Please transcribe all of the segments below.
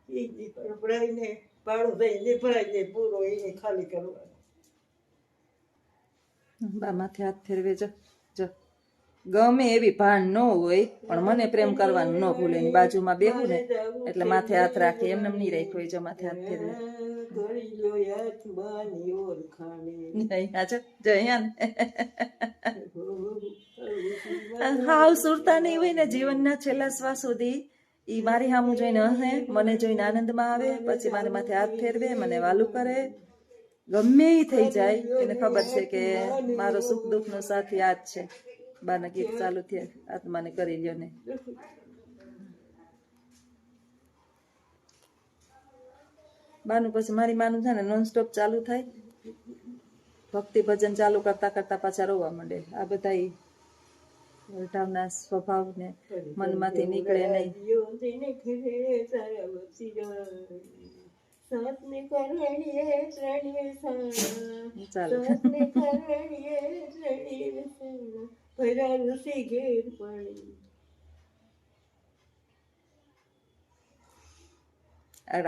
એ ભરાઈને પાડો થઈને ભરાઈ જાય પૂરો એને ખાલી કરવાનો. બા માથે હાથ ફેરવે જો જો ગમે એવી ભાન ન હોય પણ મને પ્રેમ કરવાનું ન ભૂલે. એની બાજુમાં બેહું ને એટલે માથે હાથ રાખે, એમને નહીં રાખ્યો હોય. જો માથે હાથ ફેરવે ઘડી લો આત્માની ઓળખાણે. જો અહીંયા હાવ સુરતા નહીં હોય ને જીવનના છેલ્લા શ્વાસ સુધી ઈ મારી સામું જોઈને હસે, મને જોઈને આનંદમાં આવે, પછી મારે માથે હાથ ફેરવે, મને વાલું કરે. ગમે એ થઈ જાય એને ખબર છે કે મારો સુખ દુઃખ નો સાથી આ જ છે. બાના ગીત ચાલુ થયા, આત્માને કરી લ્યો ને. બાનું પછી મારી માનું છે ને નોન સ્ટોપ ચાલુ થાય, ભક્તિ ભજન ચાલુ કરતા કરતા પાછા રોવા માંડે. આ બધા વલટાવના સ્વભાવ ને મનમાંથી નીકળે નહીં.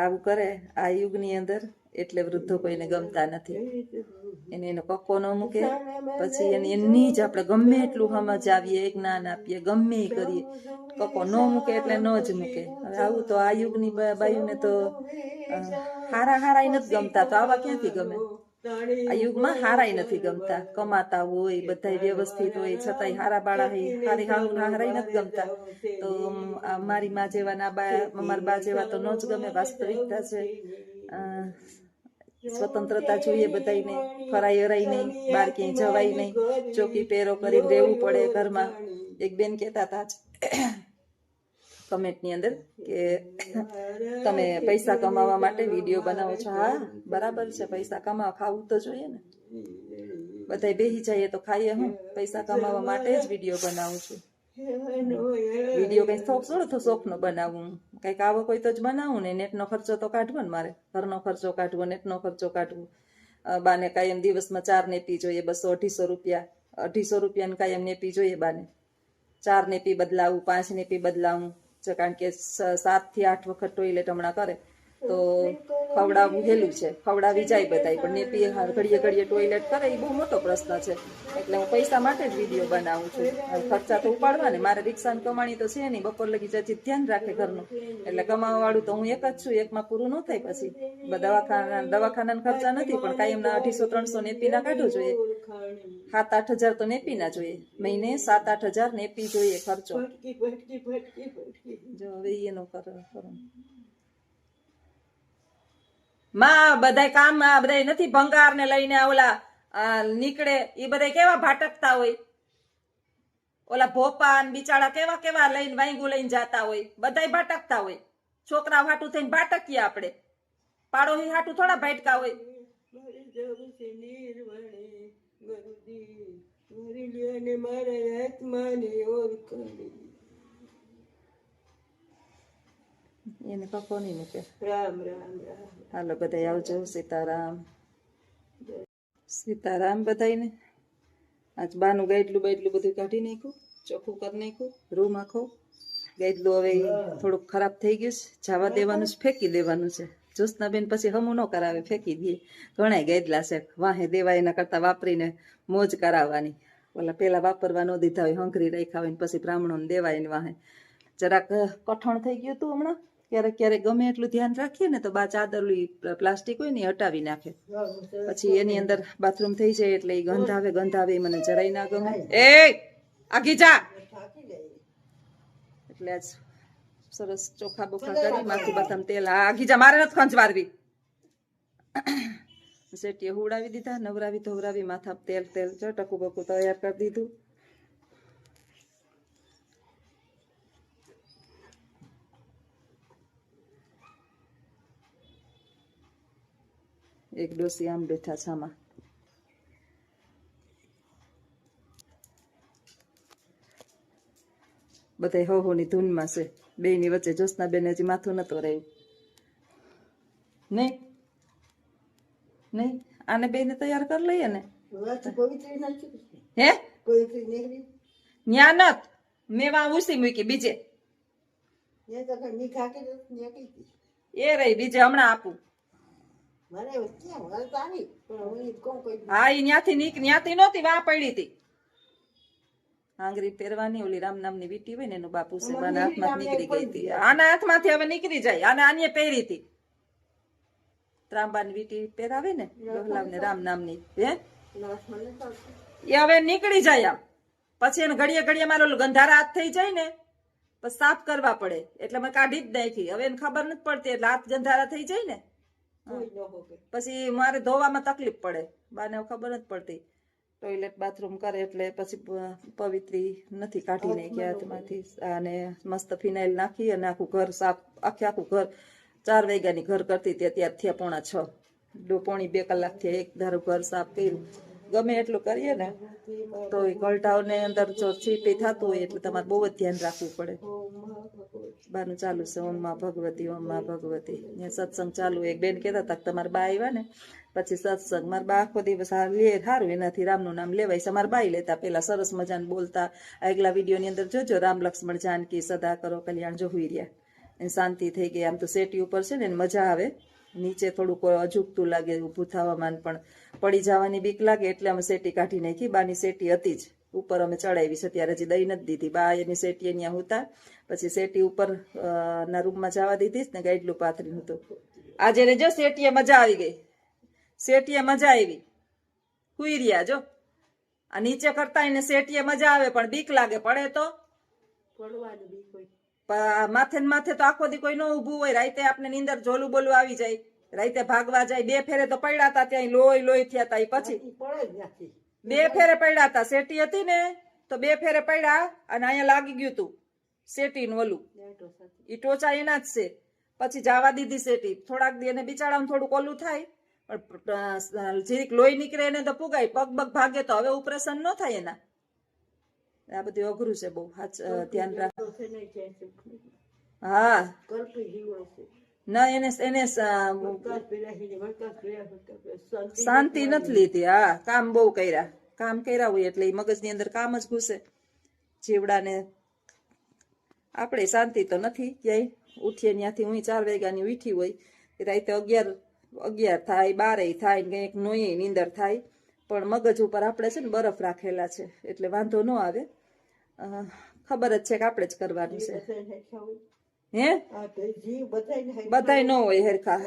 આવું કરે આ યુગની અંદર એટલે વૃદ્ધો કોઈને ગમતા નથી. એને એનો કક્કો ન મૂકે, પછી એની જ આપણે ગમે એટલું સમજ આવીએ, જ્ઞાન આપીએ, ગમે એ કરીએ, કક્કો ન મૂકે એટલે ન જ મૂકે. હવે આવું તો આ યુગની બાયુને તો હારા હારાય નથી ગમતા. તો આવા ક્યાંથી ગમે? આ યુગમાં હારાય નથી ગમતા. કમાતા હોય, બધા વ્યવસ્થિત હોય, છતાંય હારા બાળા હોય, હારી હારાય નથી ગમતા. તો મારી માં જેવા ના અમારા બા જેવા તો ન જ ગમે. વાસ્તવિકતા છે. સ્વતંત્રતા જોઈએ બધાને, ફરાઈ હરાઈ નહીં, બહાર ક્યાંય જવાય નહીં, ચોકી પહેરો કરીને રહેવું પડે ઘરમાં. એક બેન કહેતા હતા કમેન્ટની અંદર કે તમે પૈસા કમાવા માટે વિડીયો બનાવો છો. હા બરાબર છે, પૈસા કમાવા, ખાવું તો જોઈએ ને. બધા બેસી જઈએ તો ખાઈએ. હું પૈસા કમાવા માટે જ વિડીયો બનાવું છું. વિડીયો કઈ શોખ નો બનાવું, કઈક આવો કોઈ તો જ બનાવું ને. નેટનો ખર્ચો તો કાઢવો ને મારે, ઘરનો ખર્ચો કાઢવો, નેટનો ખર્ચો કાઢવો. બાને કાયમ દિવસમાં 4 નેપી જોઈએ, 200-250 રૂપિયા, 250 રૂપિયાની કાયમ નેપી જોઈએ બાને. 4 નેપી બદલાવું, 5 નેપી બદલાવું, કારણ કે 7 થી 8 વખત ટોયલેટ હમણાં કરે તો ખવડાવવું હેલું છે. ખવડાવી જાય બધાય, પણ નેપી ઘડીએ ઘડીએ ટોયલેટ કરે એ બહુ મોટો પ્રશ્ન છે. એટલે હું પૈસા માટે જ વિડીયો બનાવું છું. ખર્ચા તો ઉપાડવા ને, મારે રિક્ષાની કમાણી તો છે નહીં. બપોર લગી જતી ધ્યાન રાખે ઘરનું, એટલે કમાવા વાળું તો હું એક જ છું. એકમાં પૂરું ન થાય. પછી દવાખાના ખર્ચા નથી, પણ કાયમના 250-300 નેપી ના કાઢવું જોઈએ. 7-8 હજાર તો નેપી ના જોઈએ. મહિને 7-8 હજાર નેપી જોઈએ ખર્ચો. જો હવે એનો કરો માં બધાય કામ બધાય નથી. ભંગાર ને લઈને ઓલા નીકળે એ બધા કેવા ભાટકતા હોય. ઓલા ભોપાન બિચારા કેવા કેવા લઈને વાંગુ લઈને જતા હોય. બધાય ભાટકતા હોય. છોકરા હાટું થઈને ભાટકીએ આપણે. પાડોશી હાટું થોડા ભાટકા હોય. એને કકો નહીં મૂકે. રામ રામ રામ. હાલો બધા આવજો. સીતારામ સીતારામ બધાને. આજ બાનું ગાઈડલું બાઈડલું બધું કાઢી નાખ્યું, ચોખ્ખું કરી નાખ્યું. રૂમ આખો ગાઈડલું હવે થોડુંક ખરાબ થઈ ગયું છે, જવા દેવાનું છે, ફેંકી દેવાનું છે. જ્યોત્સનાબેન પછી હમું ન કરાવે, ફેંકી દે. ઘણા ગાઈડલા છે, વાહે દેવાય એના કરતા વાપરીને મોજ કરાવવાની. ઓલા પેલા વાપરવા ન દીધા હોય, હંકરી રાખ્યા હોય, પછી બ્રાહ્મણોને દેવાય ને વાહે. જરાક કઠણ થઈ ગયું હતું હમણાં. ક્યારેક ક્યારેક ગમે એટલું ધ્યાન રાખીએ ને તો બા ચાદરલી પ્લાસ્ટિક હોય ને હટાવી નાખે. પછી એની અંદર બાથરૂમ થઈ જાય એટલે એ ગંધ આવે એ મને જરાય ના ગમે. એ આગી જા. એટલે આજ સરસ ચોખા બોખા કરી માથું બથામ તેલ. આગી જા, મારે નથી ખંજવારવી. શેટીએ હુડાવી દીધા, નવરાવી ધોવરાવી, માથા તેલ જો ટકું બકું તૈયાર કરી દીધું. એક ડોસી આમ બેઠા છામાં. બધા હોની ધૂનમાં છે. બેની વચ્ચે જ્યોત્સનાબેન હજી માથું નતું રહ્યું. નહીં નહીં આને બેને તૈયાર કરી લઈએ ને. હે ન્યા નત મેં વાં ઉસી મૂકી બીજે. એ રહી બીજે હમણાં આપું. મને ક્યાં વળતા નહીં પણ હું કોણ કોઈ હા ઈ ન્યાથી નહોતી વાહ પડી હતી. આંગળી પહેરવાની ઓલી રામ નામની વીટી હોય ને એનું બાપુ સેવાના હાથમાં નીકળી ગઈ હતી. આના હાથમાંથી હવે નીકળી જાય. આને પહેરી હતી ત્રાંબાની વીટી પહેરાવે ને ડોહલાવને રામ નામની હે નાશમાં નથી આવતું. એ હવે નીકળી જાય આમ. પછી એને ઘડીએ ઘડીએ મારો ગંધારા હાથ થઈ જાય ને પછી સાફ કરવા પડે એટલે મેં કાઢી જ નાખી. હવે એને ખબર નથી પડતી એટલે હાથ ગંધારા થઈ જાય ને કોઈ ન હોગે. પછી મારે ધોવામાં તકલીફ પડે. બાને ખબર નથી પડતી. ટોયલેટ બાથરૂમ કરે એટલે પછી પવિત્રી નથી કાઢી નાખી હાથમાંથી. અને મસ્ત ફિનાઇલ નાખી અને આખું ઘર સાફ આખું ઘર 4 વાગ્યાની ઘર કરતી હતી અત્યારે થયા 6:45 પોણી 2 કલાક થયા. એક ધારું ઘર સાફ કર્યું. ગમે એટલું કરીએ ને તો એ ગલટાઓને અંદર જો છીપી થતું હોય એટલે તમારે બહુ જ ધ્યાન રાખવું પડે. બાનું ચાલુ છે ઓમ માં ભગવતી ઓમ માં ભગવતી. ત્યાં સત્સંગ ચાલુ. એક બેન કહેતા હતા કે તમારા બા આવ્યા ને પછી સત્સંગ મારા બા આખો દિવસ લે સારું એનાથી રામનું નામ લેવાય છે. મારા બાઈ લેતા પેલા સરસ મજાને બોલતા. આગલા વિડીયોની અંદર જોજો રામ લક્ષ્મણ જાનકી સદા કરો કલ્યાણ જો હુઈ રહ્યા. એને શાંતિ થઈ ગઈ. આમ તો સેટી ઉપર છે ને એને મજા આવે. નીચે થોડુંક અજુગતું લાગે ઊભું થવામાં પણ પડી જવાની બીક લાગે એટલે અમે સેટી કાઢી નાખી. બાની સેટી હતી જ ઉપર અમે ચડાવી છે ત્યારે હજી દઈ નથી દીધી. બા એની સેટી અહીંયા હતા પછી સેટી ઉપર ના રૂમમાં જવા દીધી ને ગાઈડલું પાથરીનું હતું. આજે ને જો સેટીએ મજા આવી ગઈ. સેટીએ મજા આવી હુઈ રહ્યા જો. આ નીચે કરતા એને સેટીએ મજા આવે પણ બીક લાગે પડે તો પડવાની બી કોઈ માથે ને માથે તો આખો દી કોઈ ન ઊભું હોય. રાતે આપણે નીંદર ઝોલું બોલું આવી જાય. રાતે ભાગવા જાય. 2 ફેરે તો પડ્યા હતા ત્યાં લોહી થયા હતા. પછી પડે જ નથી. 2 ફેરે પડ્યા હતા. સેટી હતી ને તો 2 ફેરે પડ્યા અને અહીંયા લાગી ગયું તું સેટીનું ઓલું. ઈ ટોચા એના જ છે. પછી જવા દીધી સેટી. થોડાક દી એને બિચારાનું થોડુંક ઓલું થાય પણ જીરીક લોહી નીકળે એને તો પુગાય. પગ બગ ભાગે તો હવે ઓપરેશન ન થાય એના. આ બધું અઘરું છે બહુ. ધ્યાન રાખ. હા ના એને શાંતિ નથી લીધી. હા કામ બહુ કર્યા હોય એટલે મગજની અંદર કામ જ ઘૂસે. જીવડાને આપણે શાંતિ તો નથી ક્યાંય. ઉઠીએ ત્યાંથી હું 4 વાગ્યાની ઉઠી હોય રાતે 11 થાય 12 થાય ને કંઈક નોઈ નીંદર થાય પણ મગજ ઉપર આપણે છે ને બરફ રાખેલા છે એટલે વાંધો ન આવે. ખબર જ છે કે આપણે જ કરવાનું છે. હે બધાય ન હોય હેરખા.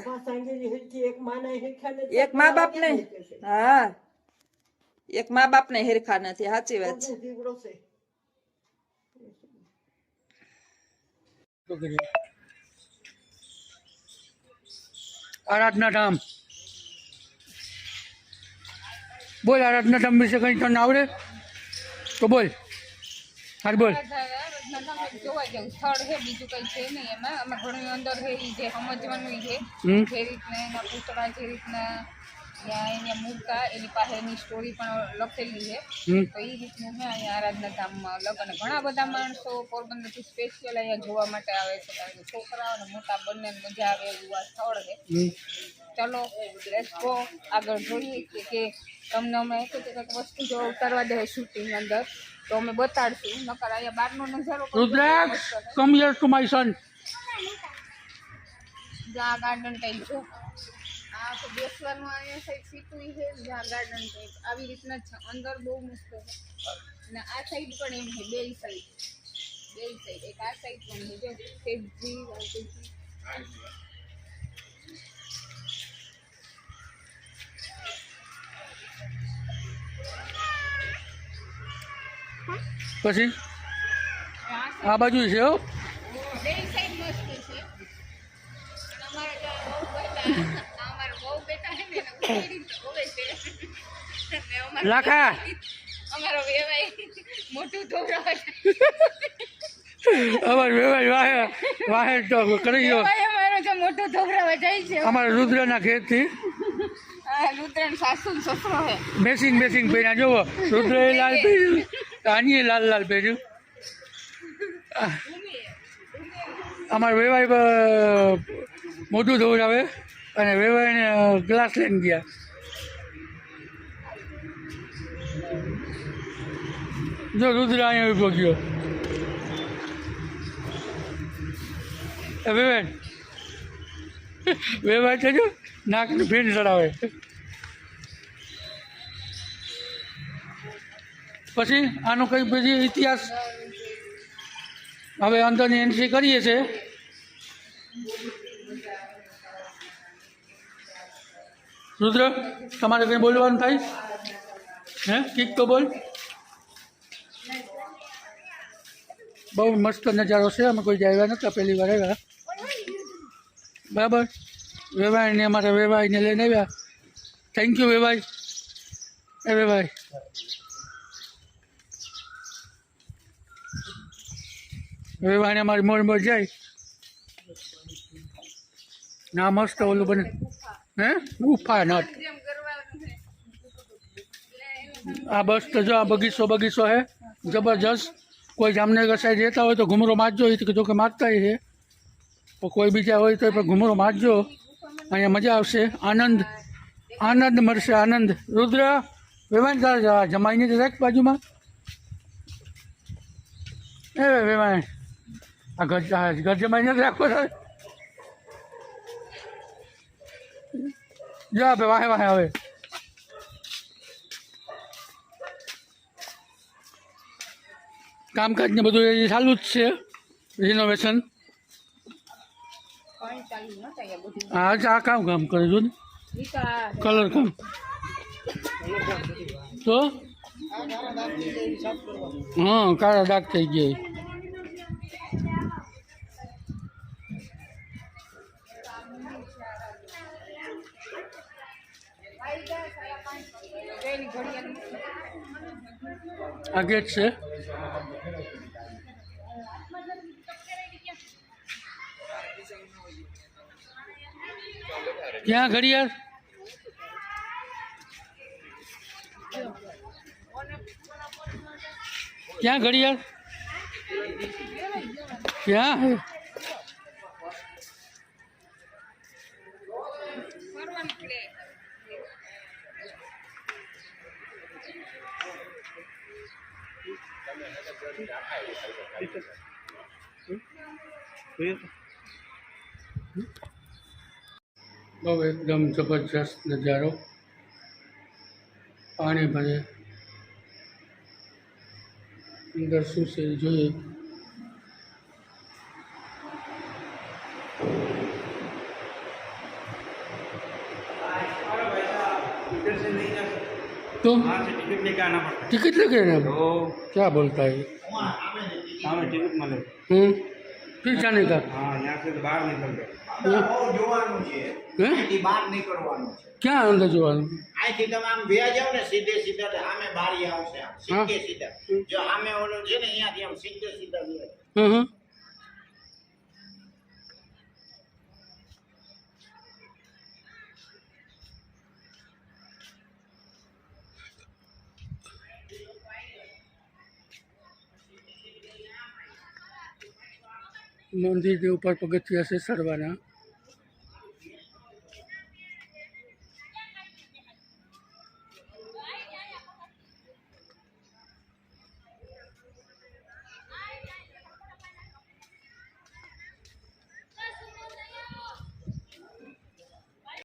એક મા બાપ ને હા એક મા બાપ ને હેરખા નથી. સાચી વાત છે. આરાધના ધામ બોલ. આરાધના ધામ વિશે કઈ તને આવડે તો બોલ. હા બોલ. જોવા જેવું સ્થળ છે બીજું કઈ છે નહીં એમાં. આમાં ઘણું અંદર છે ઈ જે સમજવાનું છે જે રીતના એના પૂતળા જે રીતના ત્યાં એને મૂકા એની પાસે એની સ્ટોરી પણ લખેલી છે. તો એ રીતનું છે અહીંયા આરાધના ધામમાં અલગ. અને ઘણા બધા માણસો પોરબંદરથી સ્પેશિયલ અહીંયા જોવા માટે આવે છે કારણ કે છોકરાઓ અને મોટા બંને મજા આવે એવું આ સ્થળ છે. ચલો લેટ્સ ગો આગળ જોઈએ કે તમને અમે એક વસ્તુ જો ઉતારવા દે શૂટિંગ અંદર તો અમે બતાડશું. નકર અહીંયા બહારનો નજારો Rudraksh come here to my son. જ્યાં ગાર્ડન ટાઈપ છે. આ તો બેસવાનું અહીંયા સાઈડ સીટું છે જ્યાં ગાર્ડન ટાઈપ આવી રીતના જ છે. અંદર બહુ મસ્ત છે અને આ સાઈડ પણ એમ છે. બે સાઈડ એક આ સાઈડ પણ છે. જો સેફજી પછી આ બાજુ છે હો. બે સાઈડ મસ્ત છે. અમારા બહુ બેટા છે ને લાખા અમારો વેવાય મોટું ધોરા અમારે વેવાય વાહે તો કરી ગયો. અમારો જે મોટું ધોરા જાય છે અમારે રુદ્રના ખેતથી રુદ્રણ સાસુ સસરો છે. મેસિંગ પહેર્યા જોવો. રુદ્ર લાલ પહેર્યું આની લાલ પહેર્યું. અમારે વેવાય મોટું ધોવડાવે અને વેવાઈને ગ્લાસ લઈને ગયા. જો રુદ્ર અહીંયા ઉભો ગયો. વેવાય વેવાય છે જો નાકની ભીણ ચડાવે. પછી આનો કંઈ પછી ઇતિહાસ હવે અંદરની એન્ટ્રી કરીએ છીએ. રુદ્ર તમારે કંઈ બોલવાનું થાય હે? કીક તો બોલ. બહુ મસ્ત નજારો છે. અમે કોઈ આવ્યા નહોતા, પહેલી વાર આવ્યા. બરાબર. વેવાઈને અમારે વેવાઈને લઈને આવ્યા. Thank you વેવાઈ. એ વેવાઈ વેવાઈને અમારી મોર મોર જાય ના મસ્ત ઓલું બને હે ગુફા નટ. આ બસ તો જો આ બગીચો હે જબરજસ્ત. કોઈ જામનગર સાઈડ રહેતા હોય તો ઘુમરો મારજો. એ તો કે મારતા છે, તો કોઈ બીજા હોય તો પણ ઘુમરો મારજો. અહીંયા મજા આવશે, આનંદ મળશે, આનંદ. રુદ્ર વેવાણ તારે જમાઈને જ રાખ બાજુમાં. એ વેવાણ આ ઘર જમાઈને જ રાખો તારે. જો આપે વાહે વાહે આવે. કામકાજ ને બધું એ ચાલુ જ છે, રિનોવેશન. હા આ કામ કરે છું ને, કલર કામ. તો હા કાળા ડાઘ થઈ ગયા. આ ગેટ છે. ક્યાં ઘડિયાળ? ક્યાં ઘડિયાળ? ક્યાં હે? બહુ એકદમ જબરજસ્ત નજારો. પાણી ભરે, અંદર શું છે એ જોઈએ. तो टिकट लेके आना पड़ता है. टिकट लेके आना? क्या बोलता है? सामने टिकट मिले. फिर जाने का? हाँ, यहाँ से तो बाहर निकल गए. બહાર નીકળવાનું છે. ક્યાં અંદર જોવાનું? અહીંથી તમે આમ વ્યા જાવ ને સીધે સીધા સામે બારી આવશે. સીધે સીધા જો સામે ઓલું છે ને અહીંયાથી આમ સીધે સીધા વ્યા. મંદિરની ઉપર પગથિયા છે ચડવાના.